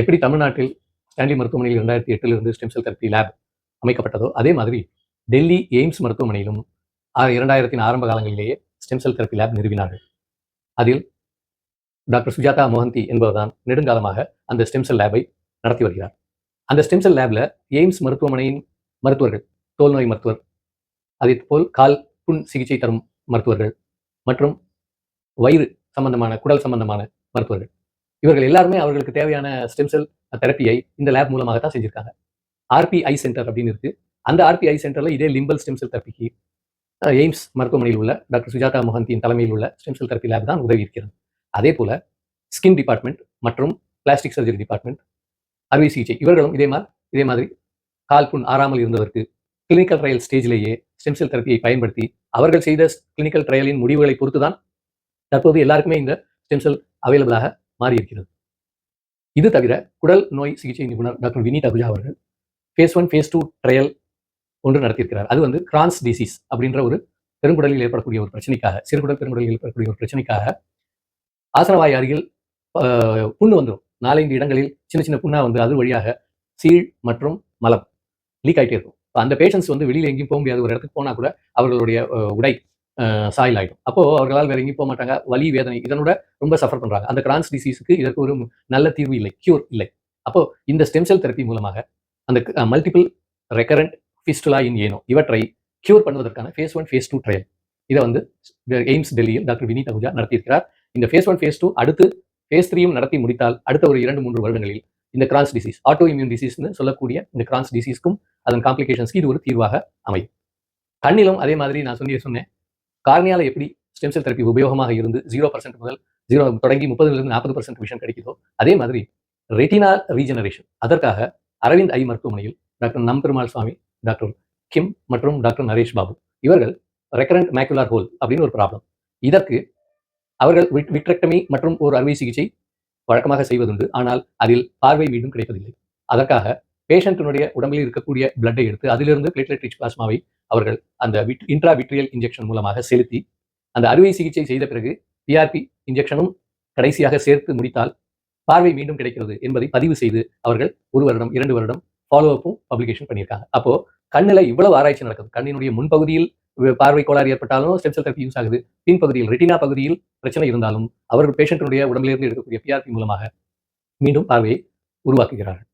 எப்படி தமிழ்நாட்டில் ஸ்டான்லி மருத்துவமனையில் 2008 ஸ்டெம் செல் தெரப்பி லேப் அமைக்கப்பட்டதோ, அதே மாதிரி டெல்லி எய்ம்ஸ் மருத்துவமனையிலும் 2000 ஆரம்ப காலங்களிலேயே ஸ்டெம் செல் தெரப்பி லேப் நிறுவினார்கள். அதில் டாக்டர் சுஜாதா மொஹந்தி என்பவர்தான் நெடுங்காலமாக அந்த ஸ்டெம் செல் லேபை நடத்தி வருகிறார். அந்த ஸ்டெம் செல் லேப்ல எய்ம்ஸ் மருத்துவமனையின் மருத்துவர்கள், தோல்நோய் மருத்துவர், அதேபோல் கால் புண் சிகிச்சை தரும் மருத்துவர்கள் மற்றும் வயிறு சம்பந்தமான, குடல் சம்பந்தமான மருத்துவர்கள், இவர்கள் எல்லாருமே அவர்களுக்கு தேவையான ஸ்டெம் செல் தெரப்பியை இந்த லேப் மூலமாக தான் செஞ்சிருக்காங்க. ஆர்பிஐ சென்டர் அப்படின்னு இருக்கு. அந்த ஆர்பிஐ சென்டர்ல இதே லிம்பல் ஸ்டெம் செல் தெரப்பிக்கு எய்ம்ஸ் மருத்துவமனையில் உள்ள டாக்டர் சுஜாதா மொஹந்தியின் தலைமையில் உள்ள ஸ்டெம் செல் தெரப்பி லேப் தான் உதவி இருக்கிறது. அதே போல ஸ்கின் டிபார்ட்மெண்ட் மற்றும் பிளாஸ்டிக் சர்ஜரி டிபார்ட்மெண்ட், அறுவை சிகிச்சை, இவர்களும் இதே மாதிரி கால் புண் ஆறாமல் இருந்ததற்கு கிளினிக்கல் ட்ரையல் ஸ்டேஜிலேயே ஸ்டெம் செல் தெரப்பியை பயன்படுத்தி அவர்கள் செய்த கிளினிக்கல் ட்ரையலின் முடிவுகளை பொறுத்து தான் தற்போது எல்லாருக்குமே இந்த ஸ்டெம் செல் அவைலபிளாக மாறி இருக்கிறது. இது தவிர குடல் நோய் சிகிச்சை நிபுணர் டாக்டர் வினீத் அகுஜா அவர்கள் phase 1 phase 2 ட்ரையல் ஒன்று நடத்தியிருக்கிறார். அது வந்து கிரான்ஸ் டிசீஸ் அப்படின்ற ஒரு பெருங்குடலில் ஏற்படக்கூடிய ஒரு பிரச்சனைக்காக, சிறுகுடல் பெருங்குடலில் ஏற்படக்கூடிய ஒரு பிரச்சனைக்காக ஆசனவாய் அருகில் புண்ணு வந்துடும். 4-5 இடங்களில் சின்ன சின்ன புண்ணா வந்து அது வழியாக சீழ் மற்றும் மலம் லீக் ஆகிட்டே இருக்கும். அந்த பேஷண்ட்ஸ் வந்து வெளியில் எங்கேயும் போக முடியாது. ஒரு இடத்துக்கு போனால் கூட அவர்களுடைய உடை சாயில் ஆகிடும். அப்போ அவர்களால் வேற எங்கேயும் போக மாட்டாங்க. வலி, வேதனை இதனோட ரொம்ப சஃபர் பண்றாங்க. அந்த கிரான்ஸ் டிசீஸுக்கு இதற்கு ஒரு நல்ல தீர்வு இல்லை, கியூர் இல்லை. அப்போ இந்த ஸ்டெம் செல் தெரப்பி மூலமாக அந்த மல்டிபிள் ரெக்கரண்ட் ஃபிஸ்டுலா இன் ஏனோ இவற்றை கியூர் பண்ணுவதற்கான phase 1 phase 2 ட்ரையல் இதை வந்து எய்ம்ஸ் டெல்லியில் டாக்டர் வினீத் அகுஜா நடத்தியிருக்கிறார். இந்த phase 1 phase 2 அடுத்து phase 3யும் நடத்தி முடித்தால் அடுத்த ஒரு 2-3 வருடங்களில் இந்த கிரான்ஸ் டிசீஸ், ஆட்டோ இம்யூன் டிசீஸ்னு சொல்லக்கூடிய இந்த கிரான்ஸ் டிசீஸ்க்கும் அதன் காம்ப்ளிகேஷன்ஸ்க்கு இது ஒரு தீர்வாக அமையும். கண்ணிலும் அதே மாதிரி நான் சொன்னேன், கார்னியால எப்படி ஸ்டெம் செல் தெரப்பி உபயோகமாக இருந்து 0% முதல் 0 தொடங்கி 30% 40% விஷன் கிடைக்குதோ, அதே மாதிரி ரெட்டினா ரீஜெனரேஷன், அதற்காக அரவிந்த் ஐ மருத்துவமனையில் டாக்டர் நம்பெருமாள் சுவாமி, டாக்டர் கிம் மற்றும் டாக்டர் நரேஷ் பாபு இவர்கள் ரெக்கரண்ட் மேக்குலார் ஹோல் அப்படின்னு ஒரு ப்ராப்ளம், இதற்கு அவர்கள் விட்ரெக்டமி மற்றும் ஒரு அறுவை சிகிச்சை வழக்கமாக செய்வதுண்டு. ஆனால் அதில் பார்வை மீண்டும் கிடைப்பதில்லை. அதற்காக பேஷண்டினுடைய உடம்பில் இருக்கக்கூடிய பிளட்டை எடுத்து அதிலிருந்து பிளேட்லெட் ரிச் பிளாஸ்மாவை அவர்கள் அந்த இன்ட்ராவிட்ரியல் இன்ஜெக்ஷன் மூலமாக செலுத்தி அந்த அறுவை சிகிச்சை செய்த பிறகு பிஆர்பி இன்ஜெக்ஷனும் கடைசியாக சேர்த்து முடித்தால் பார்வை மீண்டும் கிடைக்கிறது என்பதை பதிவு செய்து அவர்கள் 1 வருடம் 2 வருடம் ஃபாலோ அப்பும் பப்ளிகேஷன் பண்ணியிருக்காங்க. அப்போ கண்ணில் இவ்வளவு ஆராய்ச்சி நடக்குது. கண்ணினுடைய முன்பகுதியில் பார்வை கோளாறு ஏற்பட்டாலும் ஸ்டெம் செல் தெரப்பி யூஸ் ஆகுது. பின்பகுதியில் ரெட்டினா பகுதியில் பிரச்சனை இருந்தாலும் அவர்கள் பேஷண்டினுடைய உடம்பிலிருந்து எடுக்கக்கூடிய பிஆர்பி மூலமாக மீண்டும் பார்வையை உருவாக்குகிறார்கள்.